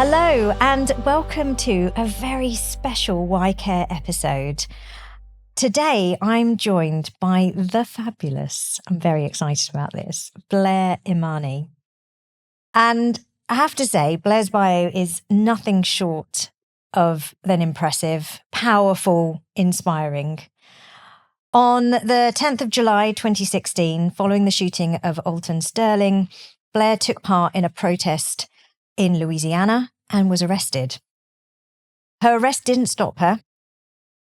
Hello, and welcome to a very special Why Care episode. Today, I'm joined by the fabulous, I'm very excited about this, Blair Imani. And I have to say, Blair's bio is nothing short than impressive, powerful, inspiring. On the 10th of July 2016, following the shooting of Alton Sterling, Blair took part in a protest in Louisiana and was arrested. Her arrest didn't stop her,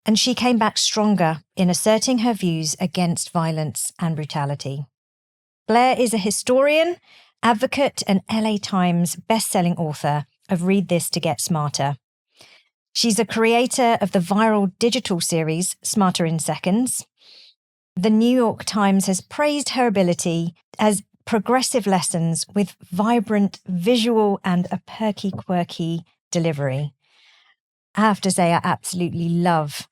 and she came back stronger in asserting her views against violence and brutality. Blair is a historian, advocate, and LA Times best-selling author of Read This to Get Smarter. She's a creator of the viral digital series Smarter in Seconds. The New York Times has praised her ability as progressive lessons with vibrant visual and a perky, quirky delivery. I have to say, I absolutely love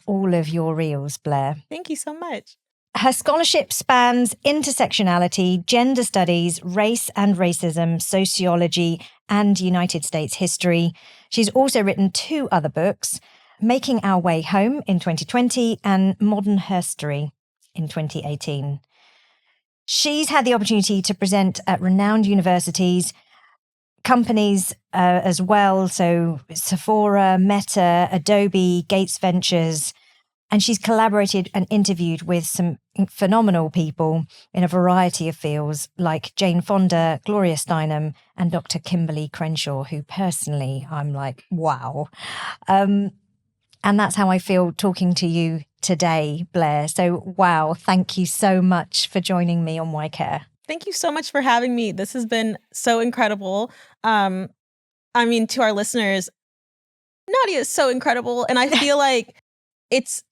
all of your reels, Blair. Thank you so much. Her scholarship spans intersectionality, gender studies, race and racism, sociology, and United States history. She's also written 2 other books, Making Our Way Home in 2020 and Modern Herstory in 2018. She's had the opportunity to present at renowned universities, companies as well, so Sephora, Meta, Adobe, Gates Ventures, and she's collaborated and interviewed with some phenomenal people in a variety of fields like Jane Fonda, Gloria Steinem, and Dr. Kimberly Crenshaw, who personally I'm like, wow. And that's how I feel talking to you today, Blair. So, wow, thank you so much for joining me on Why Care. Thank you so much for having me. This has been so incredible. To our listeners, Nadia is so incredible. And I feel like it's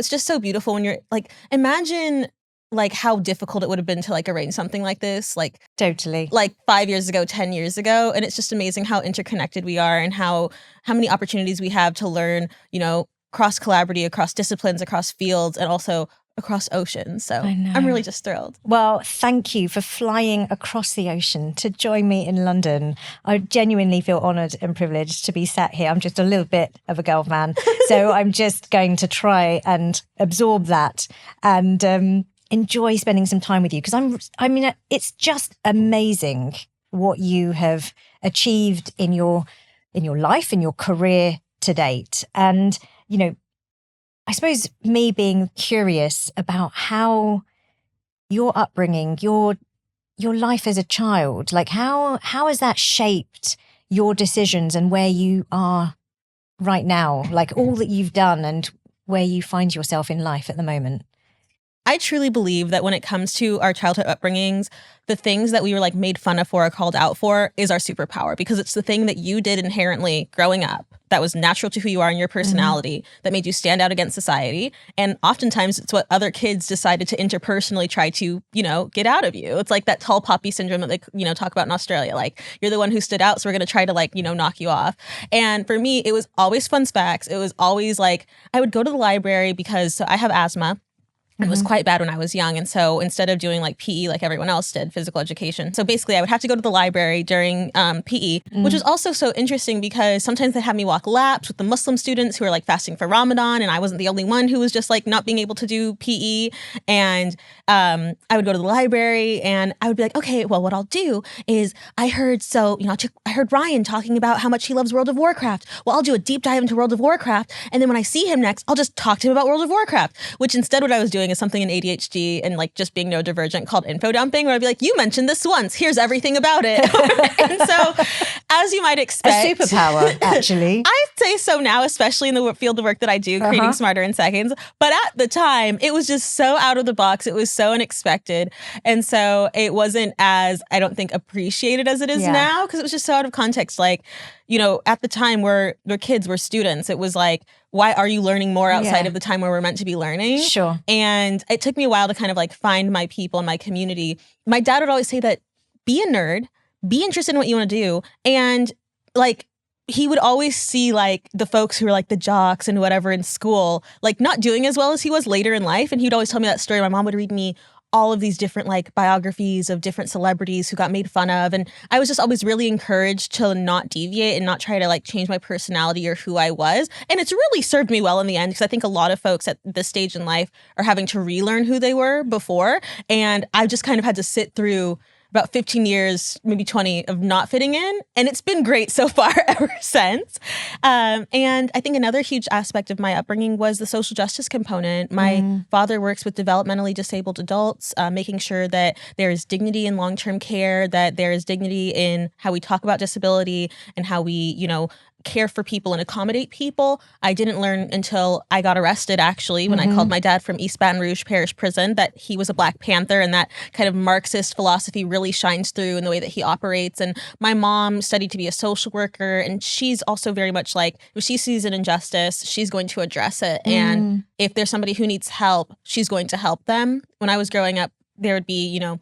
just so beautiful when you're like, imagine like how difficult it would have been to like arrange something like this. Like totally. Like 5 years ago, 10 years ago. And it's just amazing how interconnected we are and how many opportunities we have to learn, cross-collaborative, across disciplines, across fields, and also across oceans. So I'm really just thrilled. Well, thank you for flying across the ocean to join me in London. I genuinely feel honoured and privileged to be sat here. I'm just a little bit of a girl fan. So I'm just going to try and absorb that and enjoy spending some time with you. Because it's just amazing what you have achieved in your life, in your career to date. And, I suppose me being curious about how your upbringing, your life as a child, like how has that shaped your decisions and where you are right now, like all that you've done and where you find yourself in life at the moment? I truly believe that when it comes to our childhood upbringings, the things that we were like made fun of for or called out for is our superpower, because it's the thing that you did inherently growing up that was natural to who you are and your personality that made you stand out against society. And oftentimes it's what other kids decided to interpersonally try to, get out of you. It's like that tall poppy syndrome that they, talk about in Australia. Like, you're the one who stood out, so we're going to try to knock you off. And for me, it was always fun facts. It was always like, I would go to the library because I have asthma. It was quite bad when I was young. And so instead of doing like PE like everyone else did, physical education. So basically I would have to go to the library during PE, which was also so interesting because sometimes they'd have me walk laps with the Muslim students who were like fasting for Ramadan. And I wasn't the only one who was just like not being able to do PE. And I would go to the library and I would be like, okay, well, what I'll do is I heard Ryan talking about how much he loves World of Warcraft. Well, I'll do a deep dive into World of Warcraft. And then when I see him next, I'll just talk to him about World of Warcraft, which instead what I was doing is something in ADHD and like just being neurodivergent called info dumping, where I'd be like, you mentioned this once, here's everything about it. And so, as you might expect, a superpower, actually. I'd say so now, especially in the field of work that I do, creating Smarter in Seconds. But at the time, it was just so out of the box. It was so unexpected. And so it wasn't as, I don't think, appreciated as it is now, because it was just so out of context. Like, at the time we're kids, we're students. It was like, why are you learning more outside of the time where we're meant to be learning? Sure. And it took me a while to kind of like find my people and my community. My dad would always say that be a nerd, be interested in what you want to do. And like, he would always see like the folks who were like the jocks and whatever in school, like not doing as well as he was later in life. And he'd always tell me that story. My mom would read me all of these different like biographies of different celebrities who got made fun of. And I was just always really encouraged to not deviate and not try to like change my personality or who I was. And it's really served me well in the end, because I think a lot of folks at this stage in life are having to relearn who they were before. And I just kind of had to sit through about 15 years, maybe 20 of not fitting in. And it's been great so far ever since. And I think another huge aspect of my upbringing was the social justice component. My father works with developmentally disabled adults, making sure that there is dignity in long-term care, that there is dignity in how we talk about disability and how we, you know, care for people and accommodate people. I didn't learn until I got arrested, actually, when I called my dad from East Baton Rouge Parish Prison, that he was a Black Panther, and that kind of Marxist philosophy really shines through in the way that he operates. And my mom studied to be a social worker, and she's also very much like, if she sees an injustice, she's going to address it. And if there's somebody who needs help, she's going to help them. When I was growing up, there would be, you know,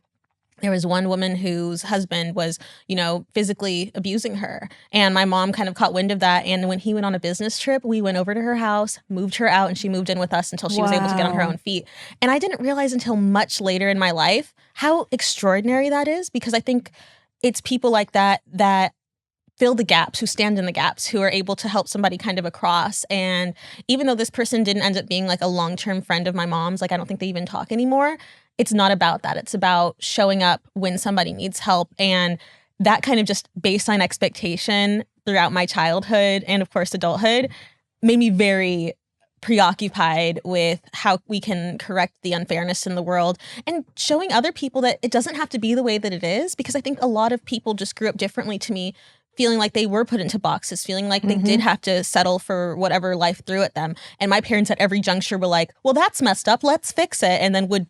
there was one woman whose husband was, you know, physically abusing her. And my mom kind of caught wind of that. And when he went on a business trip, we went over to her house, moved her out, and she moved in with us until she was able to get on her own feet. And I didn't realize until much later in my life how extraordinary that is, because I think it's people like that that fill the gaps, who stand in the gaps, who are able to help somebody kind of across. And even though this person didn't end up being like a long-term friend of my mom's, like I don't think they even talk anymore, it's not about that. It's about showing up when somebody needs help. And that kind of just baseline expectation throughout my childhood and of course adulthood made me very preoccupied with how we can correct the unfairness in the world, and showing other people that it doesn't have to be the way that it is. Because I think a lot of people just grew up differently to me, feeling like they were put into boxes, feeling like they did have to settle for whatever life threw at them. And my parents at every juncture were like, well, that's messed up, let's fix it, and then would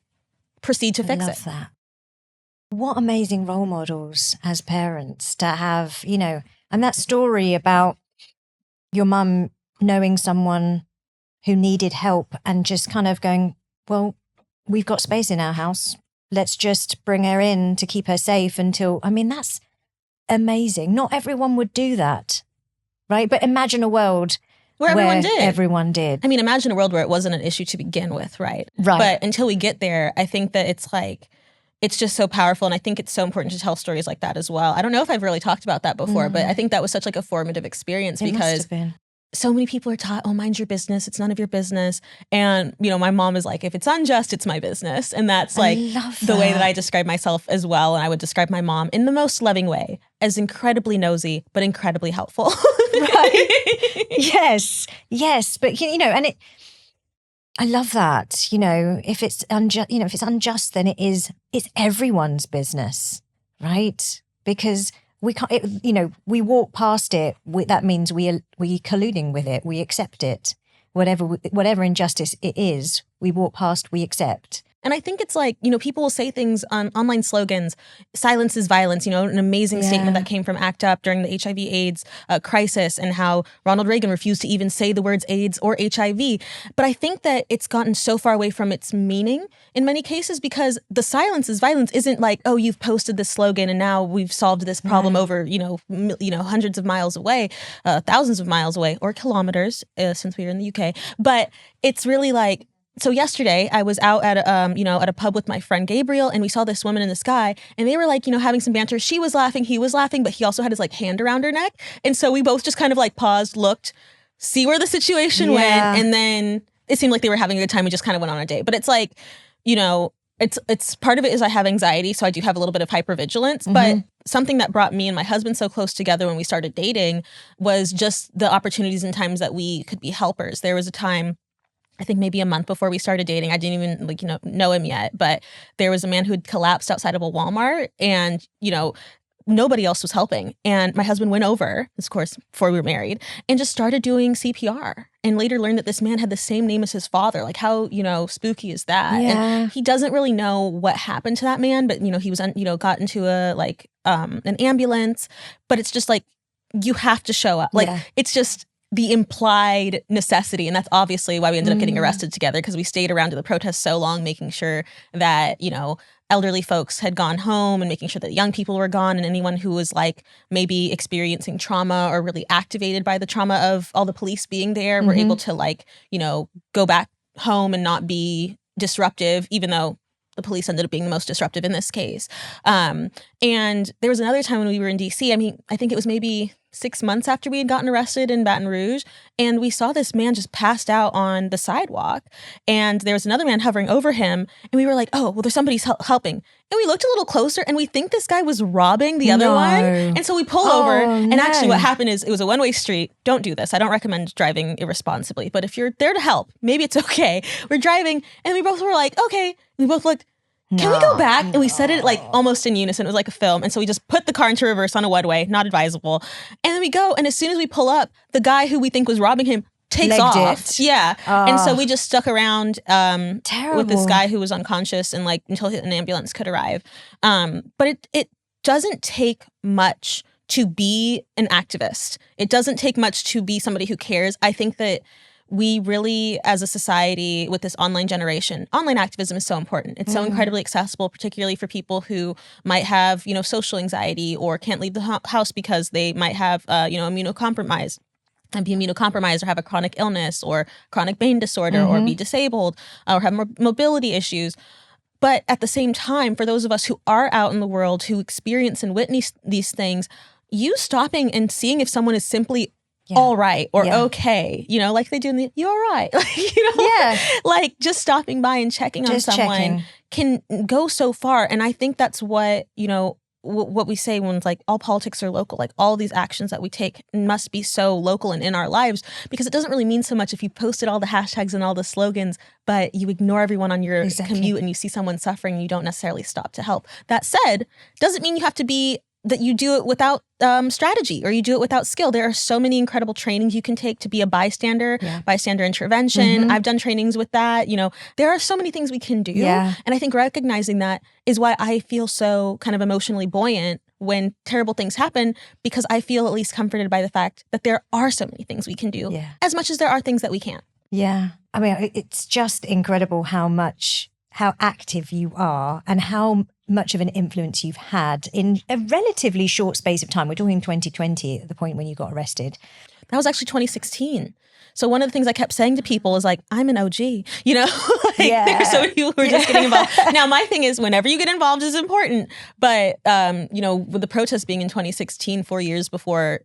proceed to fix it. I love that. What amazing role models as parents to have, you know, and that story about your mum knowing someone who needed help and just kind of going, well, we've got space in our house. Let's just bring her in to keep her safe until, I mean, that's amazing. Not everyone would do that, right? But imagine a world where everyone did. I mean, imagine a world where it wasn't an issue to begin with, right? Right. But until we get there, I think that it's like, it's just so powerful. And I think it's so important to tell stories like that as well. I don't know if I've really talked about that before, but I think that was such like a formative experience, because so many people are taught, oh, mind your business, it's none of your business. And, you know, my mom is like, if it's unjust, it's my business. And that's like the way that I describe myself as well. And I would describe my mom in the most loving way, as incredibly nosy, but incredibly helpful. Right. Yes. But, you know, and I love that, you know, if it's unjust, then it's everyone's business, right? Because we can't, you know, we walk past it. That means we colluding with it. We accept it. Whatever injustice it is, we walk past, we accept. And I think it's like, you know, people will say things on online slogans, silence is violence, you know, an amazing statement that came from ACT UP during the HIV/AIDS crisis, and how Ronald Reagan refused to even say the words AIDS or HIV. But I think that it's gotten so far away from its meaning in many cases, because the silence is violence isn't like, oh, you've posted this slogan and now we've solved this problem over, you know, hundreds of miles away, thousands of miles away, or kilometers, since we were in the UK. But it's really like, so yesterday I was out at a pub with my friend Gabriel, and we saw this woman and this guy, and they were like, you know, having some banter. She was laughing, he was laughing, but he also had his like hand around her neck. And so we both just kind of like paused, looked, see where the situation went. And then it seemed like they were having a good time. We just kind of went on a date. But it's like, you know, it's part of it is I have anxiety. So I do have a little bit of hypervigilance, but something that brought me and my husband so close together when we started dating was just the opportunities and times that we could be helpers. There was a time, I think maybe a month before we started dating, I didn't even know him yet, but there was a man who had collapsed outside of a Walmart, and, you know, nobody else was helping. And my husband went over, of course, before we were married, and just started doing CPR, and later learned that this man had the same name as his father. Like, how, you know, spooky is that? Yeah. And he doesn't really know what happened to that man, but, you know, he was, got into an ambulance, but it's just like, you have to show up. Like, it's just the implied necessity. And that's obviously why we ended up getting arrested together, because we stayed around to the protest so long, making sure that, you know, elderly folks had gone home, and making sure that young people were gone, and anyone who was like maybe experiencing trauma or really activated by the trauma of all the police being there were able to, like, you know, go back home and not be disruptive, even though the police ended up being the most disruptive in this case. And there was another time when we were in DC. I mean, I think it was maybe 6 months after we had gotten arrested in Baton Rouge, and we saw this man just passed out on the sidewalk, and there was another man hovering over him, and we were like, oh, well, there's somebody's helping. And we looked a little closer, and we think this guy was robbing the other one. And so we pull over, and actually what happened is it was a one-way street. Don't do this. I don't recommend driving irresponsibly, but if you're there to help, maybe it's okay. We're driving, and we both were like, okay. We both looked, can we go back? And we said it like almost in unison. It was like a film. And so we just put the car into reverse on a one-way, not advisable. And then we go, and as soon as we pull up, the guy who we think was robbing him takes off. Yeah. And so we just stuck around with this guy who was unconscious and like until an ambulance could arrive. But it doesn't take much to be an activist. It doesn't take much to be somebody who cares. I think that we really, as a society with this online generation, online activism is so important. It's so incredibly accessible, particularly for people who might have, social anxiety or can't leave the house because they might have, immunocompromised and be immunocompromised or have a chronic illness or chronic pain disorder or be disabled or have mobility issues. But at the same time, for those of us who are out in the world, who experience and witness these things, you stopping and seeing if someone is simply all right or okay, like they do in the "you all right," like just stopping by and checking on someone can go so far. And I think that's what what we say when it's like all politics are local, like all these actions that we take must be so local and in our lives, because it doesn't really mean so much if you posted all the hashtags and all the slogans, but you ignore everyone on your commute and you see someone suffering and you don't necessarily stop to help. That said, doesn't mean you have to be that you do it without strategy or you do it without skill. There are so many incredible trainings you can take to be a bystander, bystander intervention. I've done trainings with that. There are so many things we can do. And I think recognizing that is why I feel so kind of emotionally buoyant when terrible things happen, because I feel at least comforted by the fact that there are so many things we can do as much as there are things that we can't. Yeah. I mean, it's just incredible how active you are and how much of an influence you've had in a relatively short space of time. We're talking 2020 at the point when you got arrested. That was actually 2016. So one of the things I kept saying to people is like, I'm an OG, there are so many people who are just getting involved. Now, my thing is whenever you get involved is important. But, with the protests being in 2016, 4 years before,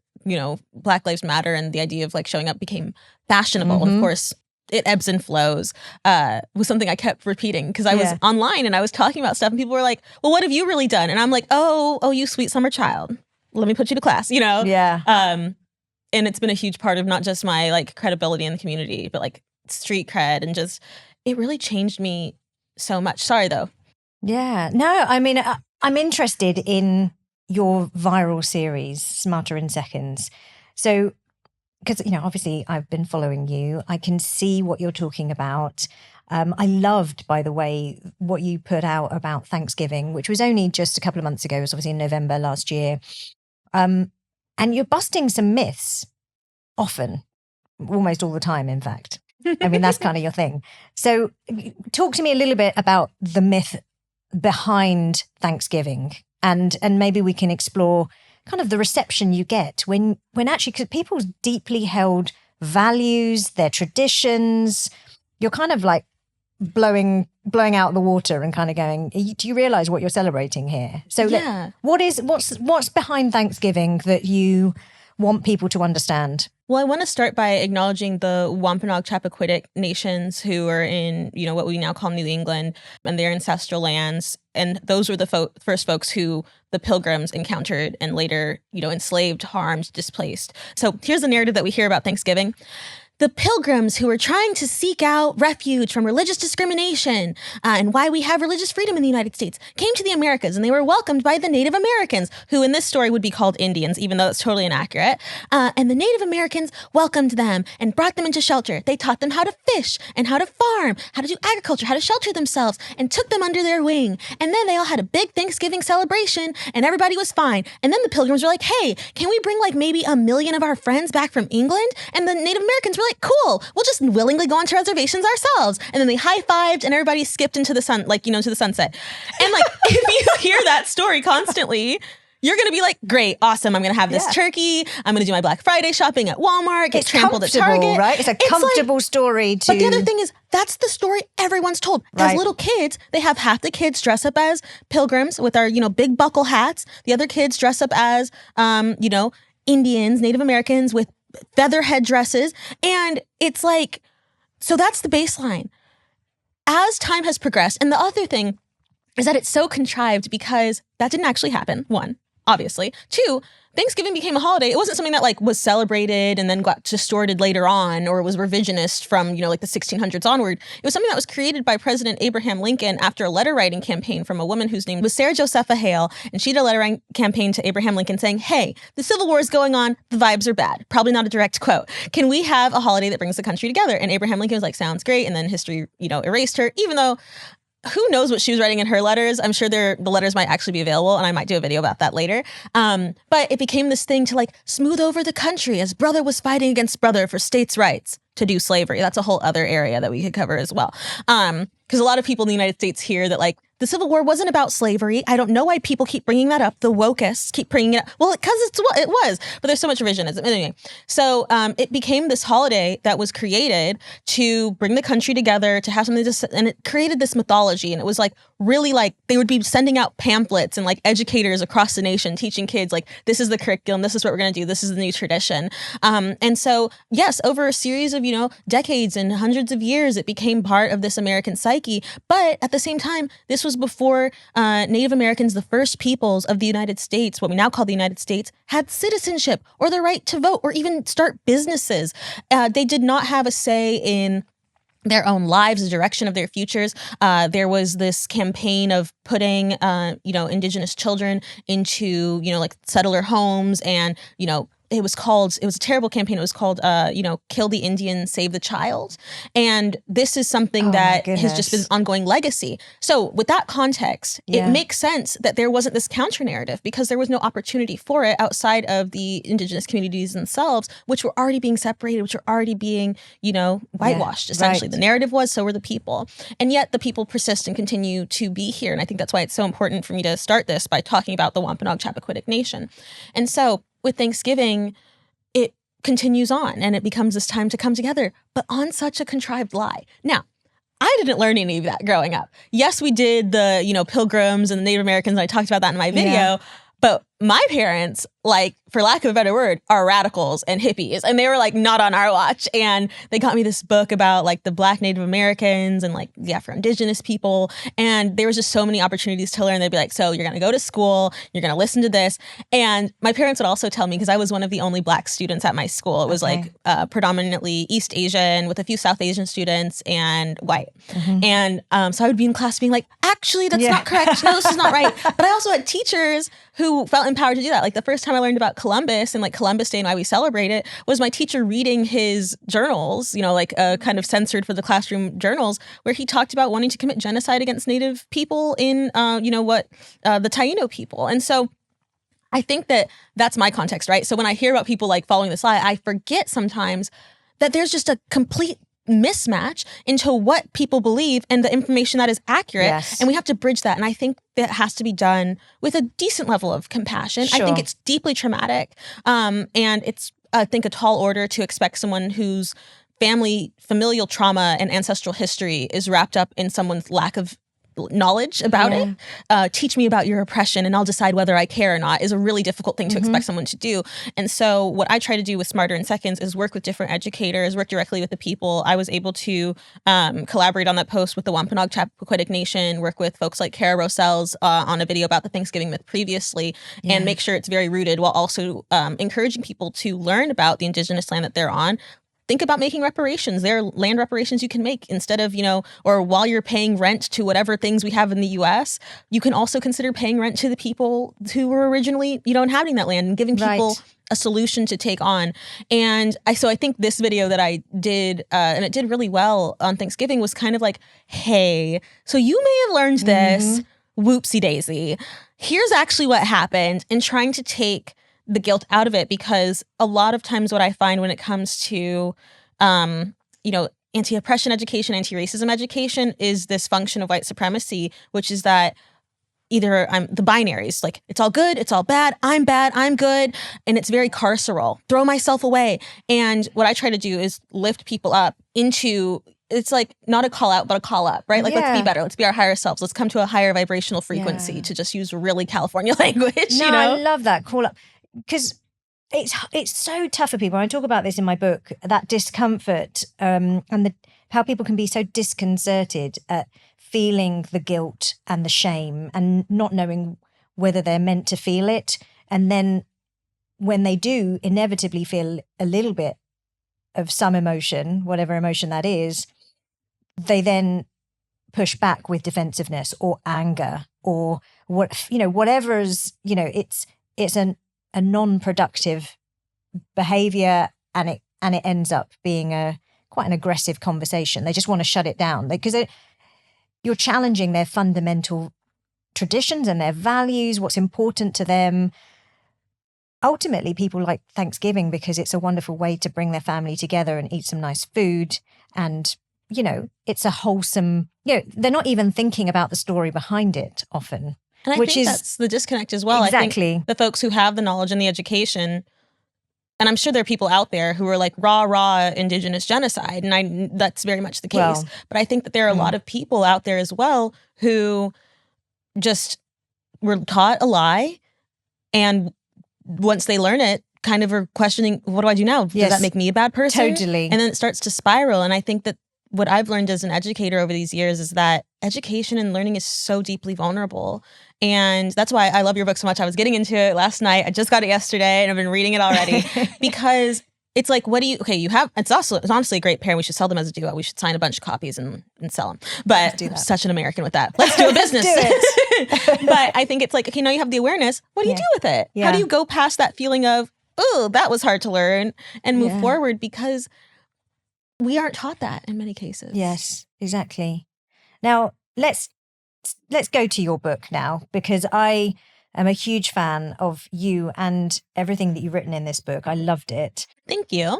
Black Lives Matter and the idea of like showing up became fashionable. And of course, it ebbs and flows, was something I kept repeating because I was online and I was talking about stuff and people were like, well, what have you really done? And I'm like, oh, you sweet summer child. Let me put you to class, And it's been a huge part of not just my like credibility in the community, but like street cred and just, it really changed me so much. Sorry, though. Yeah. No, I mean, I'm interested in your viral series, Smarter in Seconds. So, because, obviously I've been following you. I can see what you're talking about. I loved, by the way, what you put out about Thanksgiving, which was only just a couple of months ago. It was obviously in November last year. And you're busting some myths often, almost all the time, in fact. I mean, that's kind of your thing. So talk to me a little bit about the myth behind Thanksgiving and maybe we can explore kind of the reception you get when actually, because people's deeply held values, their traditions, you're kind of like blowing out the water and kind of going, do you realize what you're celebrating here? So what's behind Thanksgiving that you want people to understand? Well, I want to start by acknowledging the Wampanoag Chappaquiddick nations who are in, what we now call New England and their ancestral lands. And those were the first folks who the Pilgrims encountered and later, enslaved, harmed, displaced. So here's the narrative that we hear about Thanksgiving. The Pilgrims who were trying to seek out refuge from religious discrimination and why we have religious freedom in the United States came to the Americas, and they were welcomed by the Native Americans, who in this story would be called Indians, even though it's totally inaccurate. And the Native Americans welcomed them and brought them into shelter. They taught them how to fish and how to farm, how to do agriculture, how to shelter themselves, and took them under their wing. And then they all had a big Thanksgiving celebration, and everybody was fine. And then the Pilgrims were like, hey, can we bring like maybe 1 million of our friends back from England? And the Native Americans were like, cool, we'll just willingly go onto reservations ourselves. And then they high-fived and everybody skipped into the sun, to the sunset. And like, if you hear that story constantly, you're going to be like, great, awesome. I'm going to have this turkey. I'm going to do my Black Friday shopping at Walmart, get trampled at Target. Right? It's a comfortable story to... But the other thing is, that's the story everyone's told. Right. As little kids, they have half the kids dress up as pilgrims with our, big buckle hats. The other kids dress up as, Indians, Native Americans with feather headdresses. And it's like, so that's the baseline. As time has progressed, and the other thing is that it's so contrived because that didn't actually happen, one, obviously. Two, Thanksgiving became a holiday. It wasn't something that was celebrated and then got distorted later on or was revisionist from, the 1600s onward. It was something that was created by President Abraham Lincoln after a letter writing campaign from a woman whose name was Sarah Josepha Hale. And she did a letter writing campaign to Abraham Lincoln saying, hey, the Civil War is going on. The vibes are bad. Probably not a direct quote. Can we have a holiday that brings the country together? And Abraham Lincoln was like, sounds great. And then history, erased her, even though who knows what she was writing in her letters. I'm sure the letters might actually be available, and I might do a video about that later. But it became this thing to smooth over the country as brother was fighting against brother for states' rights to do slavery. That's a whole other area that we could cover as well. Because a lot of people in the United States hear that the Civil War wasn't about slavery. I don't know why people keep bringing that up. The wokeists keep bringing it up. Well, because it was, but there's so much revisionism. Anyway, so it became this holiday that was created to bring the country together, to have something and it created this mythology. And it was really they would be sending out pamphlets and educators across the nation teaching kids this is the curriculum, this is what we're going to do, this is the new tradition. And so, yes, over a series of, decades and hundreds of years, it became part of this American psyche. But at the same time, this was before Native Americans, the first peoples of the United States, what we now call the United States, had citizenship or the right to vote or even start businesses. They did not have a say in their own lives, the direction of their futures. There was this campaign of putting, indigenous children into, settler homes and, it was a terrible campaign. It was called, Kill the Indian, Save the Child. And this is something that has just been an ongoing legacy. So with that context, it makes sense that there wasn't this counter narrative because there was no opportunity for it outside of the indigenous communities themselves, which were already being separated, which were already being, whitewashed, essentially. Right. The narrative was, so were the people. And yet the people persist and continue to be here. And I think that's why it's so important for me to start this by talking about the Wampanoag Chappaquiddick Nation. And so with Thanksgiving, it continues on and it becomes this time to come together, but on such a contrived lie. Now, I didn't learn any of that growing up. Yes, we did the, pilgrims and the Native Americans, and I talked about that in my video, but my parents, for lack of a better word, are radicals and hippies. And they were not on our watch. And they got me this book about the Black Native Americans and the Afro-Indigenous people. And there was just so many opportunities to learn. They'd be so you're going to go to school, you're going to listen to this. And my parents would also tell me, because I was one of the only Black students at my school. It was predominantly East Asian with a few South Asian students and white. Mm-hmm. And so I would be in class being actually, that's not correct. No, this is not right. But I also had teachers who felt empowered to do that. The first time I learned about Columbus and Columbus Day and why we celebrate it was my teacher reading his journals, kind of censored for the classroom journals, where he talked about wanting to commit genocide against Native people in, the Taino people. And so I think that that's my context, right? So when I hear about people following this lie, I forget sometimes that there's just a complete mismatch into what people believe and the information that is accurate. Yes. And we have to bridge that. And I think that has to be done with a decent level of compassion. Sure. I think it's deeply traumatic. And it's, I think, a tall order to expect someone whose familial trauma and ancestral history is wrapped up in someone's lack of knowledge about it. Teach me about your oppression and I'll decide whether I care or not is a really difficult thing to expect someone to do. And so what I try to do with Smarter in Seconds is work with different educators, work directly with the people. I was able to collaborate on that post with the Wampanoag Chappaquiddick Nation, work with folks like Kara Roselles on a video about the Thanksgiving myth previously, and make sure it's very rooted while also encouraging people to learn about the indigenous land that they're on. Think about making reparations. There are land reparations you can make instead of, or while you're paying rent to whatever things we have in the U.S., you can also consider paying rent to the people who were originally, inhabiting that land and giving people a solution to take on. And I think this video that I did, and it did really well on Thanksgiving, was kind of hey, so you may have learned this, whoopsie daisy. Here's actually what happened, and trying to take the guilt out of it, because a lot of times what I find when it comes to, anti-oppression education, anti-racism education is this function of white supremacy, which is that, either I'm the binaries, like it's all good, it's all bad, I'm good. And it's very carceral, throw myself away. And what I try to do is lift people up into, it's like not a call out, but a call up, right? Like, let's be better. Let's be our higher selves. Let's come to a higher vibrational frequency, to just use really California language. No, you know? I love that call up, because it's so tough for people. I talk about this in my book, that discomfort, and how people can be so disconcerted at feeling the guilt and the shame and not knowing whether they're meant to feel it. And then when they do inevitably feel a little bit of some emotion, whatever emotion that is, they then push back with defensiveness or anger or whatever's, it's a non-productive behavior, and it ends up being quite an aggressive conversation. They just want to shut it down because you're challenging their fundamental traditions and their values, what's important to them. Ultimately, people like Thanksgiving because it's a wonderful way to bring their family together and eat some nice food. And, it's a wholesome, they're not even thinking about the story behind it often. And I think that's the disconnect as well. Exactly. I think the folks who have the knowledge and the education, and I'm sure there are people out there who are like raw indigenous genocide, and that's very much the case. Well, but I think that there are a lot of people out there as well who just were taught a lie, and once they learn it, kind of are questioning, what do I do now? Does that make me a bad person? Totally. And then it starts to spiral. And I think that what I've learned as an educator over these years is that education and learning is so deeply vulnerable. And that's why I love your book so much. I was getting into it last night. I just got it yesterday and I've been reading it already because it's like, it's honestly a great pair. We should sell them as a duo. We should sign a bunch of copies and sell them. But I'm such an American with that. Let's do a business. Do it. But I think it's like, okay, now you have the awareness. What do you do with it? Yeah. How do you go past that feeling of, oh, that was hard to learn, and move forward? Because we aren't taught that in many cases. Yes, exactly. Now, let's go to your book now, because I am a huge fan of you and everything that you've written in this book. I loved it. Thank you.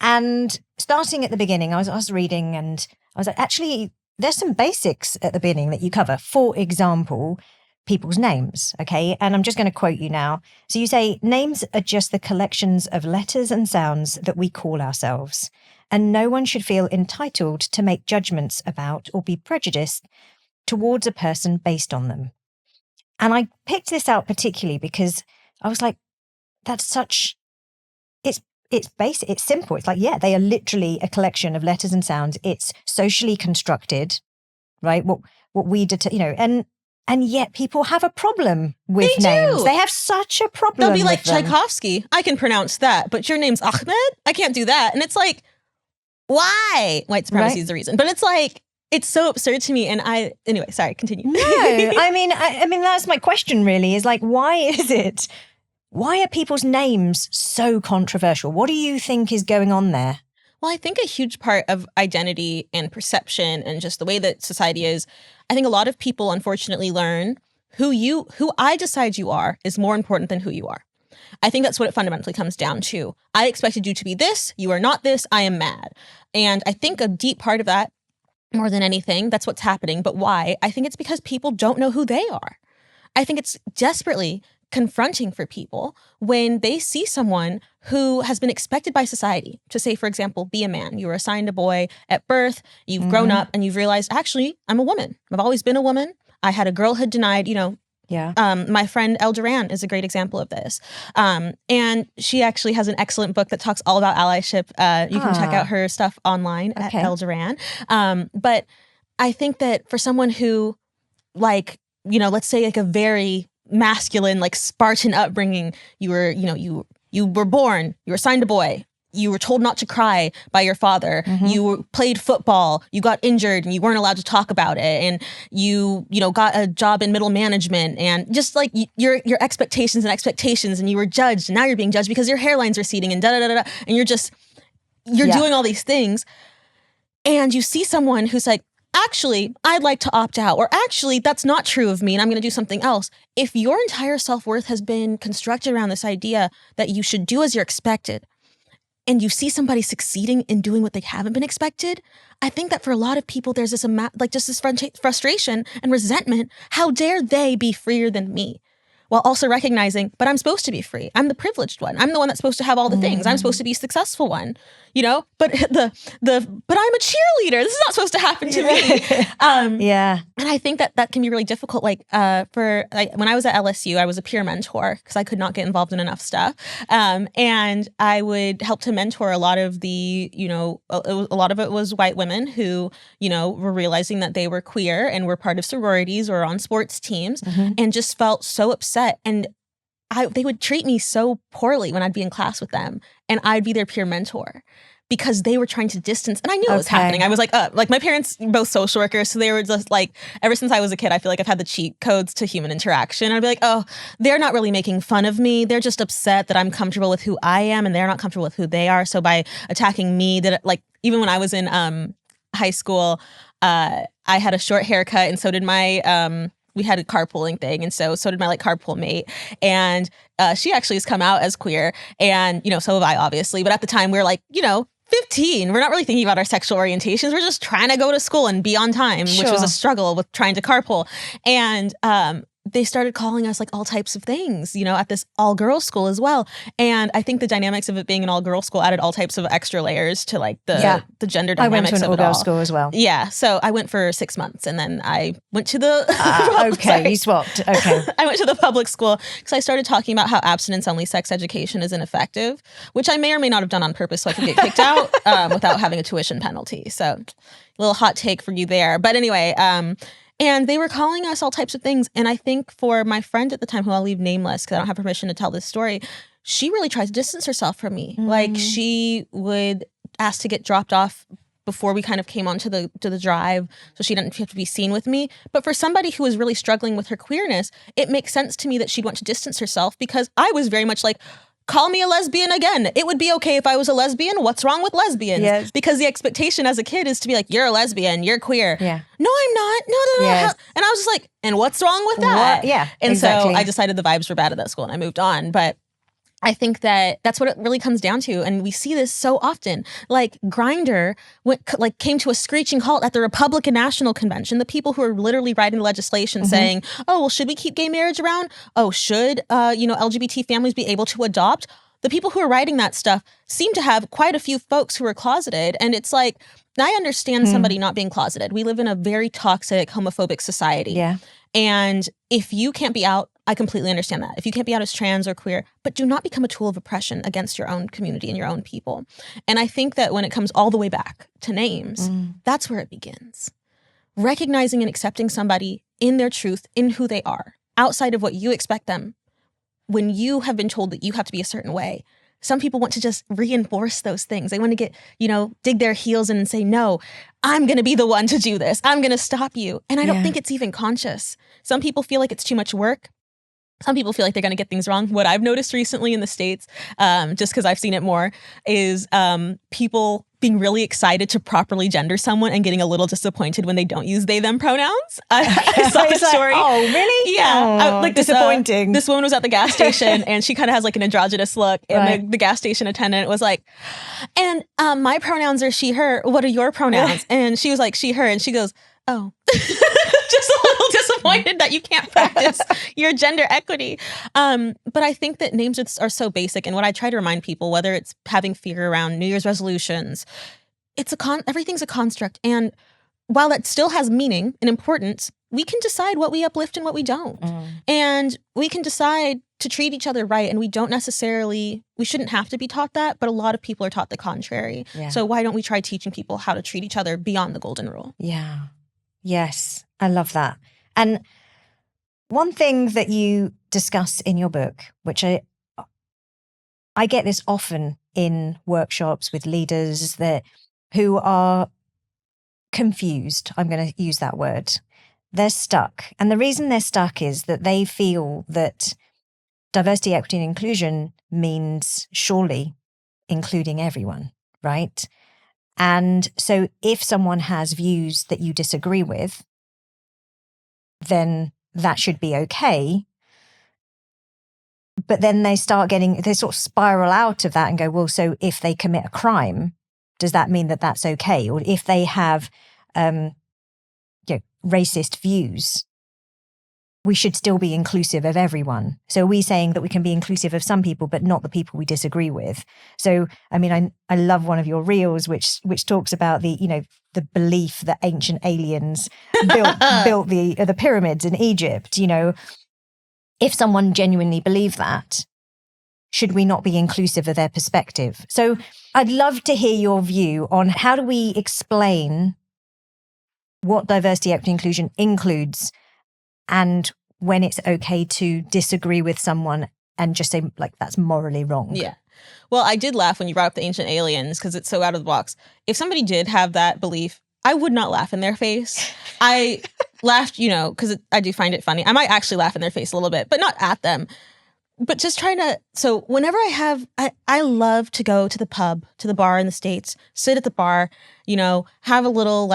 And starting at the beginning, I was reading and I was like, actually, there's some basics at the beginning that you cover. For example, people's names, okay? And I'm just going to quote you now. So you say, names are just the collections of letters and sounds that we call ourselves, and no one should feel entitled to make judgments about or be prejudiced towards a person based on them. And I picked this out particularly because I was like, it's basic, it's simple. It's like, they are literally a collection of letters and sounds. It's socially constructed, right? What we and yet people have a problem with names. They have such a problem. They'll be like, them. Tchaikovsky, I can pronounce that, but your name's Ahmed? I can't do that. And it's like, why? White supremacy is the reason. But it's like, it's so absurd to me. And anyway, sorry, continue. No, I mean, that's my question really, is like, why are people's names so controversial? What do you think is going on there? Well, I think a huge part of identity and perception and just the way that society is, I think a lot of people unfortunately learn who I decide you are is more important than who you are. I think that's what it fundamentally comes down to. I expected you to be this, you are not this, I am mad. And I think a deep part of that, more than anything, that's what's happening. But why? I think it's because people don't know who they are. I think it's desperately confronting for people when they see someone who has been expected by society to say, for example, be a man. You were assigned a boy at birth, you've grown up and you've realized, actually, I'm a woman. I've always been a woman. I had a girlhood denied, my friend El Duran is a great example of this. And she actually has an excellent book that talks all about allyship. You can check out her stuff online at El Duran. But I think that for someone who, let's say like a very masculine, like Spartan upbringing, you were born, you were assigned a boy, you were told not to cry by your father, you played football, you got injured and you weren't allowed to talk about it, and you got a job in middle management, and just like your expectations and you were judged, and now you're being judged because your hairline's receding and da-da-da-da, and you're doing all these things, and you see someone who's like, actually, I'd like to opt out, or actually, that's not true of me and I'm going to do something else. If your entire self-worth has been constructed around this idea that you should do as you're expected, and you see somebody succeeding in doing what they haven't been expected, I think that for a lot of people, there's this just this frustration and resentment. How dare they be freer than me? While also recognizing, but I'm supposed to be free. I'm the privileged one. I'm the one that's supposed to have all the things. I'm supposed to be a successful one, but but I'm a cheerleader. This is not supposed to happen to me. Yeah. And I think that can be really difficult. When I was at LSU, I was a peer mentor because I could not get involved in enough stuff. And I would help to mentor a lot of a lot of it was white women who, were realizing that they were queer and were part of sororities or on sports teams and just felt so upset. And they would treat me so poorly when I'd be in class with them, and I'd be their peer mentor because they were trying to distance. And I knew it was happening. I was like my parents, both social workers, so they were just like, ever since I was a kid, I feel like I've had the cheat codes to human interaction. I'd be like, oh, they're not really making fun of me. They're just upset that I'm comfortable with who I am and they're not comfortable with who they are. So by attacking me, even when I was in high school, I had a short haircut, and so did my we had a carpooling thing, and so did my carpool mate, and she actually has come out as queer, and so have I, obviously. But at the time, we were 15. We're not really thinking about our sexual orientations. We're just trying to go to school and be on time, which was a struggle with trying to carpool. And they started calling us all types of things, at this all-girls school as well. And I think the dynamics of it being an all-girls school added all types of extra layers to the gender dynamics of it all. I went to an all-girls school as well. Yeah. So I went for 6 months, and then I went to the okay, you swapped. Okay. I went to the public school because I started talking about how abstinence-only sex education is ineffective, which I may or may not have done on purpose so I could get kicked out without having a tuition penalty. So a little hot take for you there. But anyway, and they were calling us all types of things. And I think for my friend at the time, who I'll leave nameless because I don't have permission to tell this story, she really tried to distance herself from me. She would ask to get dropped off before we kind of came onto the drive, so she didn't have to be seen with me. But for somebody who was really struggling with her queerness, it makes sense to me that she'd want to distance herself, because I was very much call me a lesbian again. It would be okay if I was a lesbian. What's wrong with lesbians? Yes. Because the expectation as a kid is to be you're a lesbian, you're queer. Yeah. No, I'm not. No. Yes. And I was just and what's wrong with that? Yeah, and exactly. so I decided the vibes were bad at that school and I moved on. But I think that's what it really comes down to. And we see this so often. Grindr came to a screeching halt at the Republican National Convention. The people who are literally writing the legislation saying, oh, well, should we keep gay marriage around? Oh, should, LGBT families be able to adopt? The people who are writing that stuff seem to have quite a few folks who are closeted. And it's I understand somebody not being closeted. We live in a very toxic, homophobic society. Yeah. And if you can't be out, I completely understand that. If you can't be out as trans or queer, but do not become a tool of oppression against your own community and your own people. And I think that when it comes all the way back to names, that's where it begins. Recognizing and accepting somebody in their truth, in who they are, outside of what you expect them. When you have been told that you have to be a certain way, some people want to just reinforce those things. They want to get, dig their heels in and say, no, I'm going to be the one to do this. I'm going to stop you. And I don't think it's even conscious. Some people feel like it's too much work. Some people feel like they're going to get things wrong. What I've noticed recently in the States, just because I've seen it more, is people being really excited to properly gender someone and getting a little disappointed when they don't use they, them pronouns. I saw this story. Oh, really? Yeah. Disappointing. This woman was at the gas station and she kind of has an androgynous look. And the gas station attendant was and my pronouns are she, her. What are your pronouns? And she was she, her. And she goes, oh. Just a little disappointed that you can't practice your gender equity. But I think that names are so basic. And what I try to remind people, whether it's having fear around New Year's resolutions, everything's a construct. And while that still has meaning and importance, we can decide what we uplift and what we don't. And we can decide to treat each other right. And we shouldn't have to be taught that, but a lot of people are taught the contrary. Yeah. So why don't we try teaching people how to treat each other beyond the golden rule? Yeah. Yes, I love that. And one thing that you discuss in your book, which I get this often in workshops with leaders who are confused. I'm going to use that word. They're stuck. And the reason they're stuck is that they feel that diversity, equity, and inclusion means surely including everyone, right? And so if someone has views that you disagree with, then that should be okay. but then they sort of spiral out of that and go, well, so if they commit a crime, does that mean that that's okay? Or if they have, racist views, we should still be inclusive of everyone. So are we saying that we can be inclusive of some people, but not the people we disagree with? So, I mean, I love one of your reels, which talks about the belief that ancient aliens built the pyramids in Egypt. If someone genuinely believed that, should we not be inclusive of their perspective? So I'd love to hear your view on how do we explain what diversity, equity, inclusion includes, and when it's okay to disagree with someone and just say, like, that's morally wrong. Yeah. Well, I did laugh when you brought up the ancient aliens because it's so out of the box. If somebody did have that belief, I would not laugh in their face. I laughed, because I do find it funny. I might actually laugh in their face a little bit, but not at them. But just trying to, so whenever I love to go to the pub, to the bar in the States, sit at the bar, have a little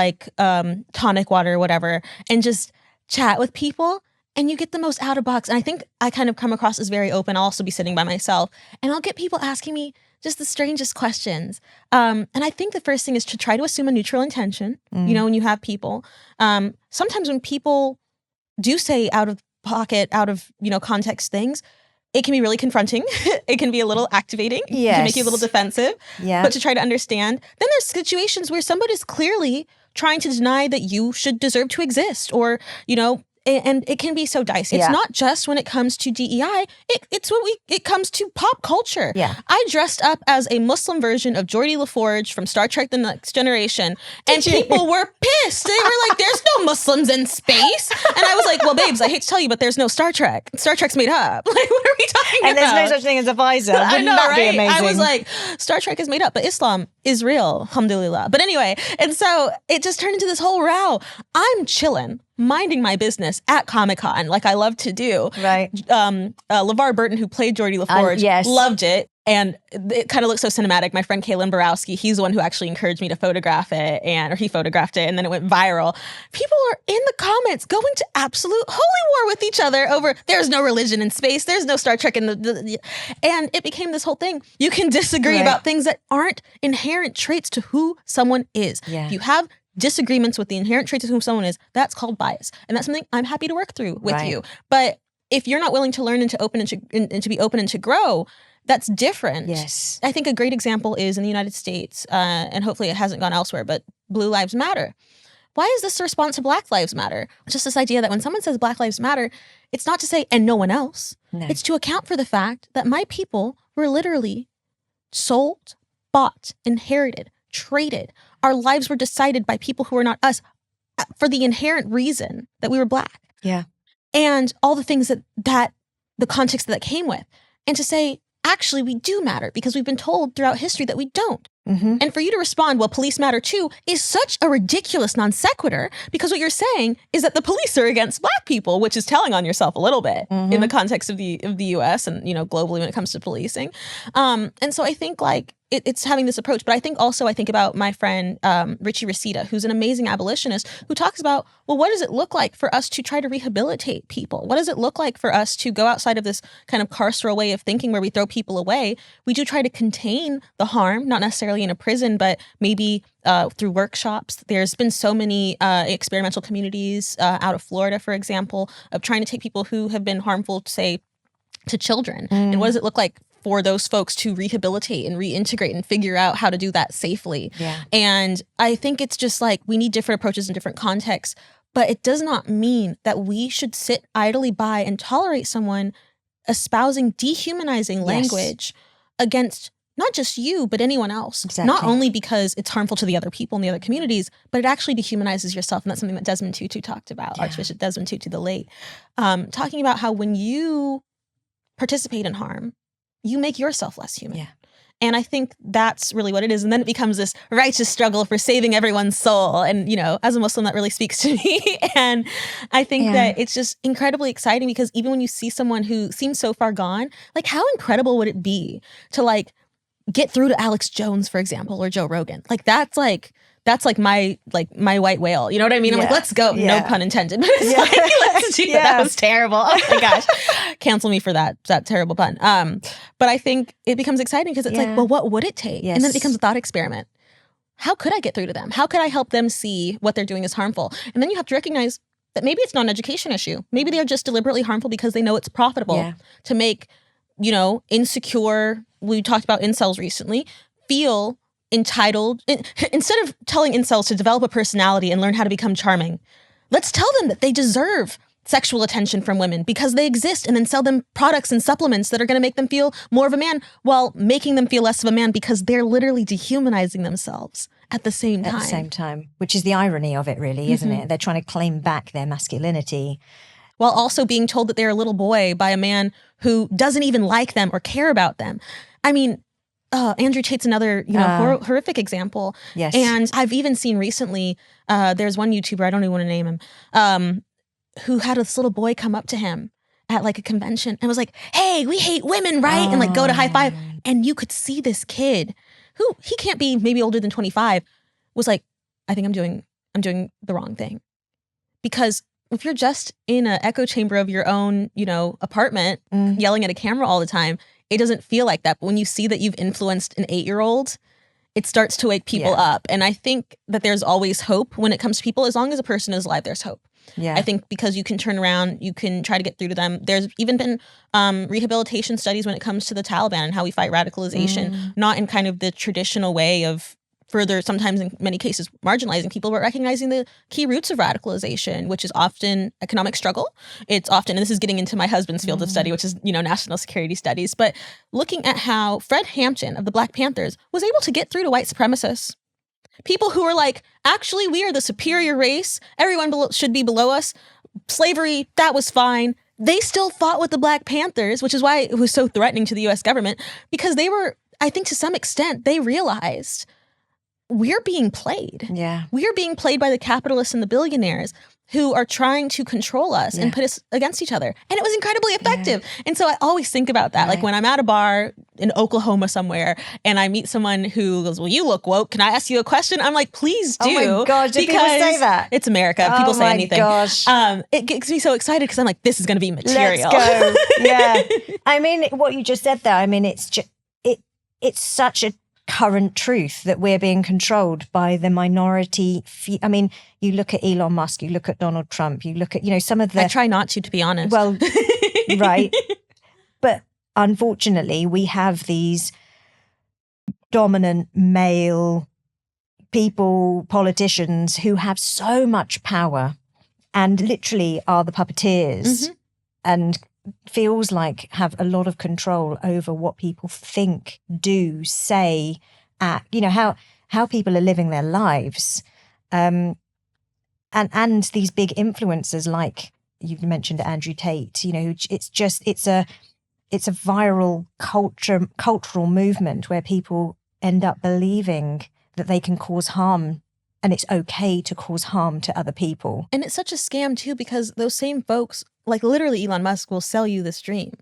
tonic water or whatever, and just chat with people. And you get the most out of box. And I think I kind of come across as very open. I'll also be sitting by myself and I'll get people asking me just the strangest questions. And I think the first thing is to try to assume a neutral intention, when you have people. Sometimes when people do say out of pocket, out of, context things, it can be really confronting. It can be a little activating. Yes. It can make you a little defensive. Yeah. But to try to understand, then there's situations where somebody's clearly trying to deny that you should deserve to exist, or, and it can be so dicey. Yeah. It's not just when it comes to DEI. It's when it comes to pop culture. Yeah. I dressed up as a Muslim version of Geordie LaForge from Star Trek: The Next Generation, and people were pissed. They were like, "There's no Muslims in space," and I was like, "Well, babes, I hate to tell you, but there's no Star Trek. Star Trek's made up. Like, what are we talking about?" And there's no such thing as a visor. Wouldn't I know, that be amazing? I was like, Star Trek is made up, but Islam is real. Alhamdulillah. But anyway, and so it just turned into this whole row. I'm chilling, minding my business at Comic-Con, like I love to do. Right. LeVar Burton, who played Geordie LaForge, yes, loved it. And it kind of looks so cinematic. My friend Kaylin Borowski, he's the one who actually encouraged me to photograph it, or he photographed it, and then it went viral. People are in the comments going to absolute holy war with each other over there's no religion in space, there's no Star Trek in the and it became this whole thing. You can disagree about things that aren't inherent traits to who someone is. Yeah. You have disagreements with the inherent traits of who someone is, that's called bias. And that's something I'm happy to work through with you. But if you're not willing to learn and to open and to be open and to grow, that's different. Yes. I think a great example is in the United States, and hopefully it hasn't gone elsewhere, but Blue Lives Matter. Why is this a response to Black Lives Matter? Just this idea that when someone says Black Lives Matter, it's not to say, and no one else. No. It's to account for the fact that my people were literally sold, bought, inherited, traded. Our lives were decided by people who are not us for the inherent reason that we were Black. Yeah. And all the things that the context that came with. And to say, actually, we do matter because we've been told throughout history that we don't. Mm-hmm. And for you to respond, well, police matter too, is such a ridiculous non sequitur, because what you're saying is that the police are against Black people, which is telling on yourself a little bit in the context of the US and, globally when it comes to policing. And so I think it's having this approach. But I think about my friend Richie Reseda, who's an amazing abolitionist, who talks about, well, what does it look like for us to try to rehabilitate people? What does it look like for us to go outside of this kind of carceral way of thinking where we throw people away? We do try to contain the harm, not necessarily in a prison, but maybe through workshops. There's been so many experimental communities out of Florida, for example, of trying to take people who have been harmful, say, to children. And what does it look like for those folks to rehabilitate and reintegrate and figure out how to do that safely? Yeah. And I think it's just like we need different approaches in different contexts, but it does not mean that we should sit idly by and tolerate someone espousing dehumanizing language against not just you, but anyone else. Exactly. Not only because it's harmful to the other people in the other communities, but it actually dehumanizes yourself. And that's something that Desmond Tutu talked about, Archbishop Desmond Tutu the late, talking about how when you participate in harm, you make yourself less human. Yeah. And I think that's really what it is. And then it becomes this righteous struggle for saving everyone's soul. And, as a Muslim, that really speaks to me. And I think that it's just incredibly exciting, because even when you see someone who seems so far gone, like, how incredible would it be to get through to Alex Jones, for example, or Joe Rogan? Like, that's that's like my white whale. You know what I mean? I'm like, let's go. Yeah. No pun intended. But it's like, let's do that. That was terrible. Oh my gosh. Cancel me for that terrible pun. But I think it becomes exciting because it's like, well, what would it take? Yes. And then it becomes a thought experiment. How could I get through to them? How could I help them see what they're doing is harmful? And then you have to recognize that maybe it's not an education issue. Maybe they're just deliberately harmful because they know it's profitable to make, insecure, we talked about incels recently, feel entitled. Instead of telling incels to develop a personality and learn how to become charming, let's tell them that they deserve sexual attention from women because they exist, and then sell them products and supplements that are going to make them feel more of a man while making them feel less of a man because they're literally dehumanizing themselves at the same time. At the same time, which is the irony of it, really, isn't it? They're trying to claim back their masculinity while also being told that they're a little boy by a man who doesn't even like them or care about them. I mean, Andrew Tate's another, horrific example. Yes. And I've even seen recently, there's one YouTuber, I don't even want to name him, who had this little boy come up to him at like a convention and was like, "Hey, we hate women, right?" And like go to high five. And you could see this kid who he can't be maybe older than 25 was like, "I think I'm doing the wrong thing." Because if you're just in an echo chamber of your own, apartment, yelling at a camera all the time, it doesn't feel like that. But when you see that you've influenced an 8-year-old, it starts to wake people up. And I think that there's always hope when it comes to people. As long as a person is alive, there's hope. Yeah. I think because you can turn around, you can try to get through to them. There's even been rehabilitation studies when it comes to the Taliban and how we fight radicalization, not in kind of the traditional way of further, sometimes in many cases, marginalizing people, but recognizing the key roots of radicalization, which is often economic struggle. It's often, and this is getting into my husband's field of study, which is, national security studies, but looking at how Fred Hampton of the Black Panthers was able to get through to white supremacists. People who were like, actually, we are the superior race. Everyone should be below us. Slavery, that was fine. They still fought with the Black Panthers, which is why it was so threatening to the U.S. government, because they were, I think to some extent, they realized we're being played. Yeah. We are being played by the capitalists and the billionaires who are trying to control us and put us against each other. And it was incredibly effective. And so I always think about that. Right. Like when I'm at a bar in Oklahoma somewhere and I meet someone who goes, "Well, you look woke. Can I ask you a question?" I'm like, please do. Oh my gosh, did people say that? It's America. People say anything. Gosh. It gets me so excited because I'm like, this is going to be material. Let's go. Yeah. I mean, what you just said there, I mean, it's such a current truth that we're being controlled by the minority. I mean, you look at Elon Musk, you look at Donald Trump, you look at, some of the... I try not to be honest. Well, right. But unfortunately, we have these dominant male people, politicians who have so much power and literally are the puppeteers and feels like have a lot of control over what people think, do, say, act, how people are living their lives. And these big influencers like you've mentioned Andrew Tate, it's a viral cultural movement where people end up believing that they can cause harm and it's okay to cause harm to other people. And it's such a scam too, because those same folks, like literally Elon Musk, will sell you this dream.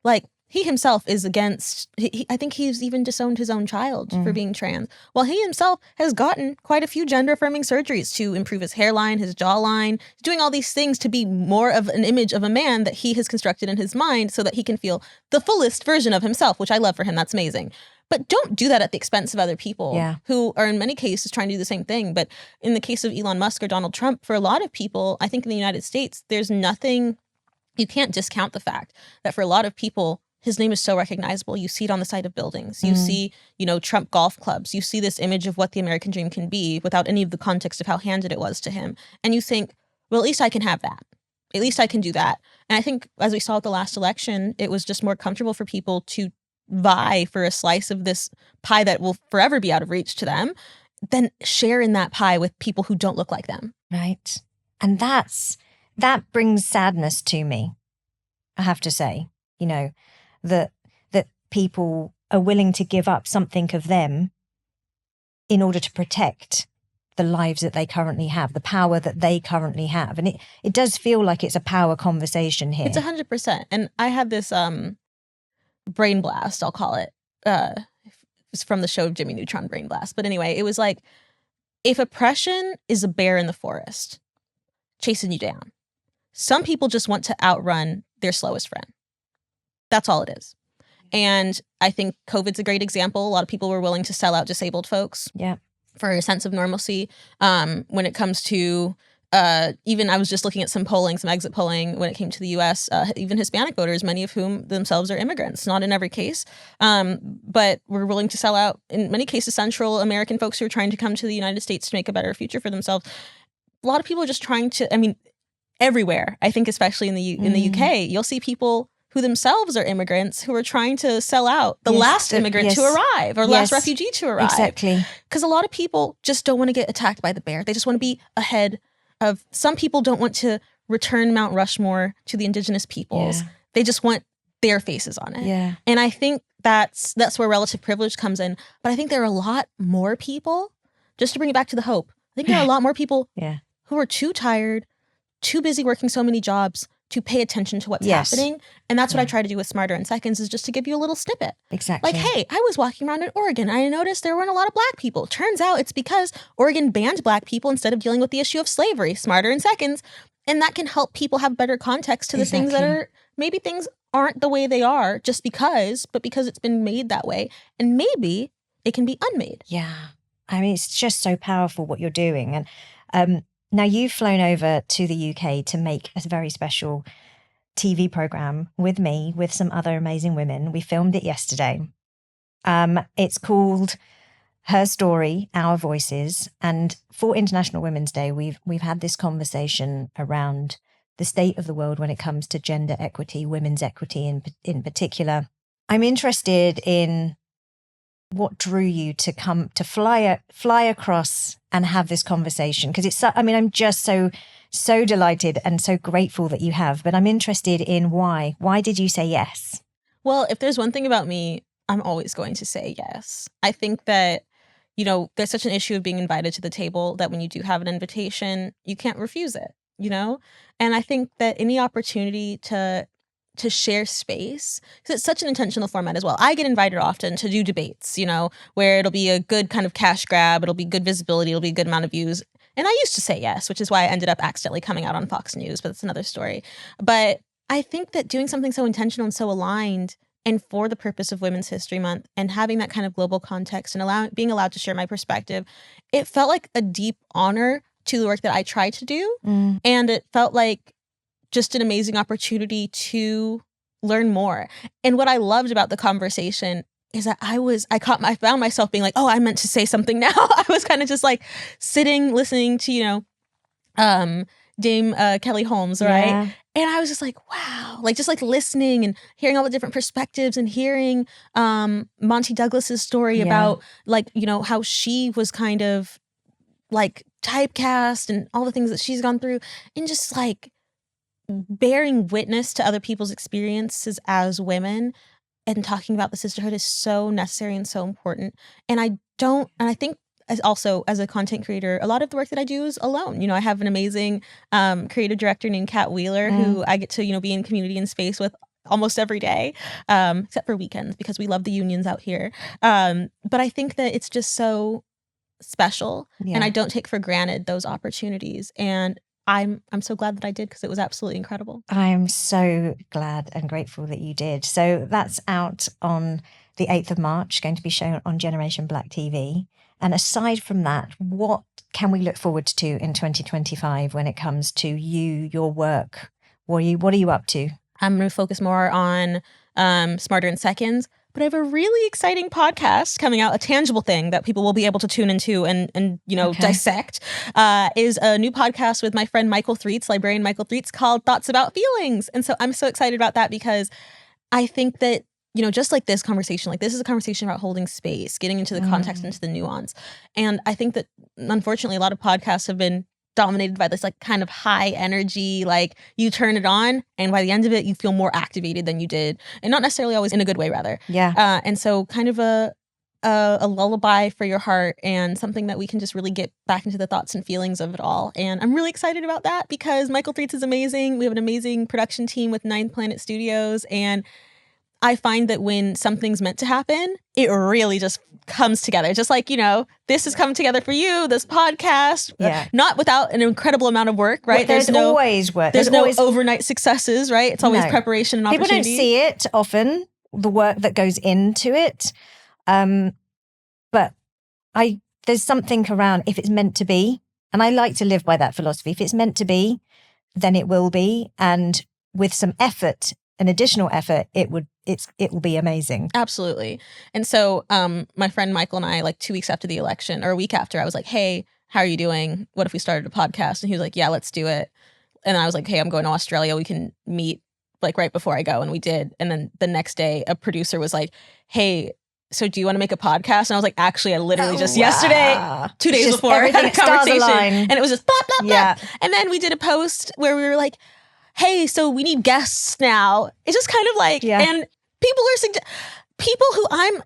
Like he himself is against, I think he's even disowned his own child for being trans. While he himself has gotten quite a few gender affirming surgeries to improve his hairline, his jawline, doing all these things to be more of an image of a man that he has constructed in his mind so that he can feel the fullest version of himself, which I love for him. That's amazing. But don't do that at the expense of other people who are in many cases trying to do the same thing. But in the case of Elon Musk or Donald Trump, for a lot of people, I think in the United States, there's nothing, you can't discount the fact that for a lot of people, his name is so recognizable. You see it on the side of buildings. You see, Trump golf clubs. You see this image of what the American dream can be without any of the context of how handed it was to him. And you think, well, at least I can have that. At least I can do that. And I think as we saw at the last election, it was just more comfortable for people to vie for a slice of this pie that will forever be out of reach to them, then share in that pie with people who don't look like them. Right. And that brings sadness to me, I have to say, that people are willing to give up something of them in order to protect the lives that they currently have, the power that they currently have. And it does feel like it's a power conversation here. It's 100%. And I had this brain blast, I'll call it. It's from the show of Jimmy Neutron, Brain Blast. But anyway, it was like, if oppression is a bear in the forest chasing you down, some people just want to outrun their slowest friend. That's all it is. And I think COVID's a great example. A lot of people were willing to sell out disabled folks for a sense of normalcy. When it comes to even I was just looking at some polling, some exit polling when it came to the U.S., even Hispanic voters, many of whom themselves are immigrants, not in every case, but we're willing to sell out, in many cases, Central American folks who are trying to come to the United States to make a better future for themselves. A lot of people are just trying to, everywhere, I think, especially in the UK, you'll see people who themselves are immigrants who are trying to sell out the last immigrant to arrive or last refugee to arrive. Exactly. Because a lot of people just don't want to get attacked by the bear. They just want to be ahead of, some people don't want to return Mount Rushmore to the indigenous peoples. Yeah. They just want their faces on it. Yeah. And I think that's where relative privilege comes in. But I think there are a lot more people, just to bring it back to the hope, I think there are a lot more people who are too tired, too busy working so many jobs to pay attention to what's happening. And that's what I try to do with Smarter in Seconds, is just to give you a little snippet. Exactly. Like, hey, I was walking around in Oregon and I noticed there weren't a lot of Black people. Turns out it's because Oregon banned Black people instead of dealing with the issue of slavery. Smarter in Seconds. And that can help people have better context to the things that are, maybe things aren't the way they are just because, but because it's been made that way. And maybe it can be unmade. Yeah. It's just so powerful what you're doing. And now you've flown over to the UK to make a very special TV program with me, with some other amazing women. We filmed it yesterday. It's called Her Story, Our Voices. And for International Women's Day, we've had this conversation around the state of the world when it comes to gender equity, women's equity in particular. I'm interested in what drew you to come to fly across and have this conversation, because it's I'm just so delighted and so grateful that you have, but I'm interested in why did you say yes? Well, if there's one thing about me, I'm always going to say yes. I think that there's such an issue of being invited to the table that when you do have an invitation, you can't refuse it, and I think that any opportunity to share space, because it's such an intentional format as well. I get invited often to do debates, where it'll be a good kind of cash grab, it'll be good visibility, it'll be a good amount of views. And I used to say yes, which is why I ended up accidentally coming out on Fox News, but that's another story. But I think that doing something so intentional and so aligned, and for the purpose of Women's History Month, and having that kind of global context and being allowed to share my perspective, it felt like a deep honor to the work that I try to do. And it felt like just an amazing opportunity to learn more. And what I loved about the conversation is that I found myself being like, oh, I meant to say something now. I was kind of just like sitting, listening to, Dame Kelly Holmes, right? Yeah. And I was just like, wow, just listening and hearing all the different perspectives and hearing Monty Douglas's story about how she was kind of typecast and all the things that she's gone through, and just bearing witness to other people's experiences as women and talking about the sisterhood is so necessary and so important. And I think also as a content creator, a lot of the work that I do is alone. I have an amazing creative director named Kat Wheeler who I get to, be in community and space with almost every day, except for weekends, because we love the unions out here. But I think that it's just so special, and I don't take for granted those opportunities. And I'm so glad that I did, because it was absolutely incredible. I'm so glad and grateful that you did. So that's out on the 8th of March, going to be shown on Generation Black TV. And aside from that, what can we look forward to in 2025 when it comes to you, your work? What are you up to? I'm going to focus more on Smarter in Seconds. But I have a really exciting podcast coming out, a tangible thing that people will be able to tune into and dissect, is a new podcast with my friend Michael Threets, librarian Michael Threets, called Thoughts About Feelings. And so I'm so excited about that, because I think that, just like this conversation, this is a conversation about holding space, getting into the context, into the nuance. And I think that, unfortunately, a lot of podcasts have been dominated by this kind of high energy, you turn it on and by the end of it you feel more activated than you did, and not necessarily always in a good way, rather. And so kind of a lullaby for your heart, and something that we can just really get back into the thoughts and feelings of it all. And I'm really excited about that, because Michael Threets is amazing. We have an amazing production team with Ninth Planet Studios, and I find that when something's meant to happen, it really just comes together. Just like, this has come together for you, this podcast, not without an incredible amount of work, right? Well, there's always work. There's no overnight successes, right? It's always preparation and opportunity. People don't see it often, the work that goes into it. But there's something around if it's meant to be, and I like to live by that philosophy. If it's meant to be, then it will be. And with some effort, an additional effort, it will be amazing. Absolutely. And so my friend Michael and I, like 2 weeks after the election, or a week after, I was like, hey, how are you doing? What if we started a podcast? And he was like, yeah, let's do it. And I was like, hey, I'm going to Australia. We can meet like right before I go. And we did. And then the next day, a producer was like, hey, so do you want to make a podcast? And I was like, actually, I literally just yesterday, 2 days before, had a conversation. And it was just blah, blah, blah. And then we did a post where we were like, hey, so we need guests now. It's just kind of like, and people who I'm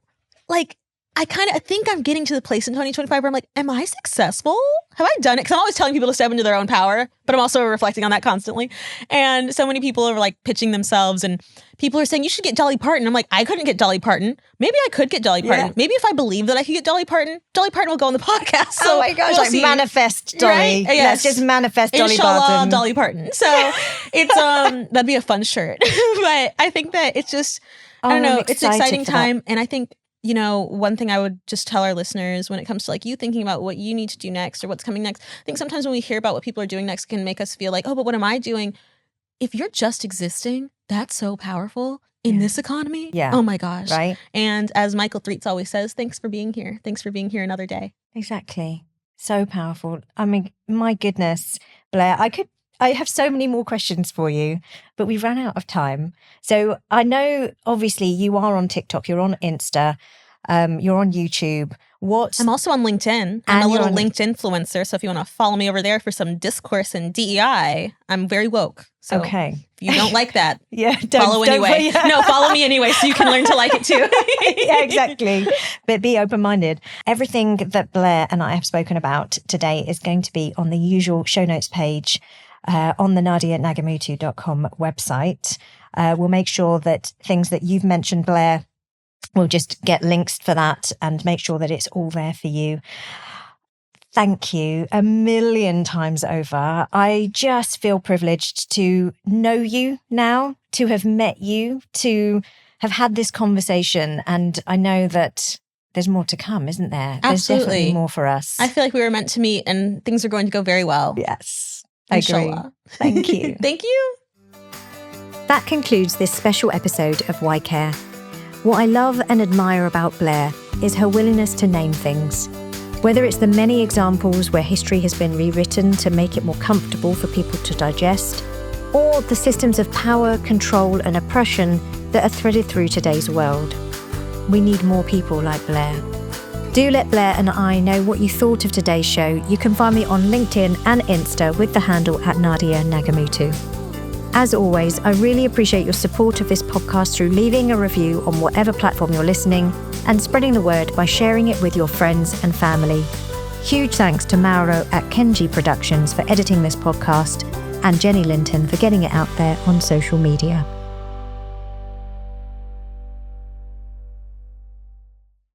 like, I think I'm getting to the place in 2025 where I'm like, am I successful? Have I done it? Because I'm always telling people to step into their own power, but I'm also reflecting on that constantly. And so many people are like pitching themselves, and people are saying, you should get Dolly Parton. I'm like, I couldn't get Dolly Parton. Maybe I could get Dolly Parton. Maybe if I believe that I could get Dolly Parton will go on the podcast. So oh my gosh, we'll like manifest Dolly. Right? Yes. Let's just manifest Dolly Inshallah, Parton. Dolly Parton. So it's that'd be a fun shirt. But I think that it's just, I don't know, it's an exciting time. And I think, one thing I would just tell our listeners when it comes to like you thinking about what you need to do next or what's coming next, I think sometimes when we hear about what people are doing next can make us feel like, oh, but what am I doing? If you're just existing, that's so powerful in this economy. Yeah. Oh my gosh. Right. And as Michael Threets always says, thanks for being here. Thanks for being here another day. Exactly. So powerful. I mean, my goodness, Blair, I have so many more questions for you, but we've run out of time. So I know, obviously, you are on TikTok, you're on Insta, you're on YouTube. I'm also on LinkedIn. I'm a little LinkedIn influencer. So if you want to follow me over there for some discourse and DEI, I'm very woke. So if you don't like that, follow anyway. No, follow me anyway so you can learn to like it too. Yeah, exactly. But be open-minded. Everything that Blair and I have spoken about today is going to be on the usual show notes page on the NadiaNagamootoo.com website. We'll make sure that things that you've mentioned, Blair, we'll just get links for that and make sure that it's all there for you. Thank you a million times over. I just feel privileged to know you now, to have met you, to have had this conversation. And I know that there's more to come, isn't there? Absolutely. There's definitely more for us. I feel like we were meant to meet and things are going to go very well. Yes. I agree. Thank you. Thank you. That concludes this special episode of Why Care. What I love and admire about Blair is her willingness to name things. Whether it's the many examples where history has been rewritten to make it more comfortable for people to digest, or the systems of power, control, and oppression that are threaded through today's world. We need more people like Blair. Do let Blair and I know what you thought of today's show. You can find me on LinkedIn and Insta with the handle @Nadia Nagamootoo. As always, I really appreciate your support of this podcast through leaving a review on whatever platform you're listening and spreading the word by sharing it with your friends and family. Huge thanks to Mauro at Kenji Productions for editing this podcast and Jenny Linton for getting it out there on social media.